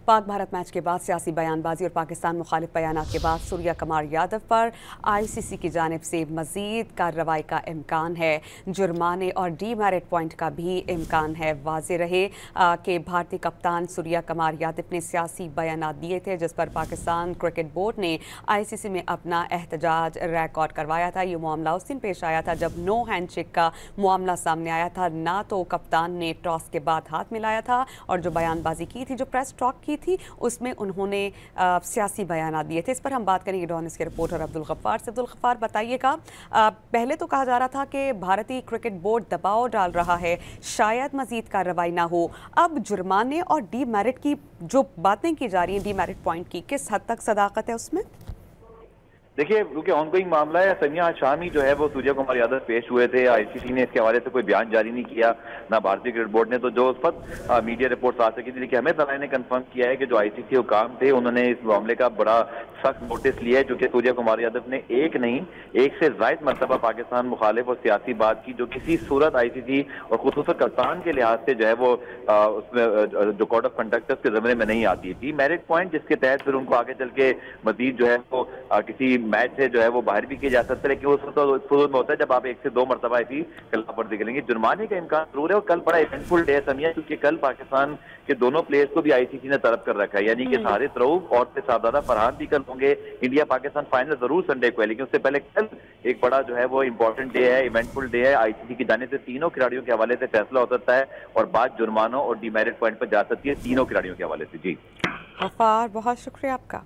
Pak Bharat match के बाद सियासी बयानबाजी और पाकिस्तान मुखालिफ बयानात के बाद सूर्या कुमार यादव पर आईसीसी की जानिब से मजीद कार्रवाई का इम्कान है। जुर्माने और डीमेरिट पॉइंट का भी इम्कान है। वाज़े रहे कि भारतीय कप्तान सूर्या कुमार यादव ने सियासी बयानात दिए थे, जिस पर पाकिस्तान क्रिकेट बोर्ड ने आईसीसी में अपना एहतजाज रिकॉर्ड करवाया था। ये मामला उस दिन पेश आया था जब नो हैंडशेक का मामला सामने आया था। ना तो कप्तान ने टॉस के बाद हाथ मिलाया था और जो बयानबाजी की थी, जो प्रेस टॉक की थी, उसमें उन्होंने सियासी बयान दिए थे। इस पर हम बात करेंगे डॉनिस के रिपोर्टर अब्दुल गफ्फार से। अब्दुल गफ्फार, बताइएगा, पहले तो कहा जा रहा था कि भारतीय क्रिकेट बोर्ड दबाव डाल रहा है, शायद मजीद कार्रवाई ना हो। अब जुर्माने और डीमेरिट की जो बातें की जा रही हैं, डीमेरिट पॉइंट की, किस हद तक सदाकत है उसमें? देखिए, क्योंकि ऑनगोइंग मामला है, समिया शामी जो है वो सूर्या कुमार यादव पेश हुए थे। आईसीसी ने इसके हवाले से कोई बयान जारी नहीं किया, ना भारतीय क्रिकेट बोर्ड ने। तो जो उस वक्त मीडिया रिपोर्ट्स आ सकी थी, लेकिन हमें तराई ने कंफर्म किया है कि जो आईसीसी हुकाम थे, उन्होंने इस मामले का बड़ा सख्त नोटिस लिया है, जो कि सूर्या कुमार यादव ने एक नहीं, एक से जायद मरतबा पाकिस्तान मुखालिफ और सियासी बात की, जो किसी सूरत आईसीसी और खुसूसन कप्तान के लिहाज से जो है वो उसमें जो कोड ऑफ कंडक्ट के जमरे में नहीं आती थी। मेरिट पॉइंट जिसके तहत फिर उनको आगे चल के मजीद जो है वो किसी मैच से जो है वो बाहर भी किया जा सकता है, लेकिन उस सूरत में होता है जब आप एक से दो मरतबा ऐसी खिलाफवर्जी करेंगे। जुर्माने का इम्कान जरूर है। और कल बड़ा इवेंटफुल डे है समिया, क्योंकि कल पाकिस्तान के दोनों प्लेयर्स को भी आईसीसी ने तलब कर रखा है, यानी कि हारिस रऊफ और सादादा फरहान भी कल होंगे। इंडिया पाकिस्तान फाइनल जरूर संडे को है, लेकिन उससे पहले कल एक बड़ा जो है वो इंपॉर्टेंट डे है, इवेंटफुल डे है। आईसीसी की जाने से तीनों खिलाड़ियों के हवाले से फैसला हो सकता है और बात जुर्मानों और डीमेरिट पॉइंट पर जा सकती है तीनों खिलाड़ियों के हवाले से। जी गफ्फार, बहुत शुक्रिया आपका।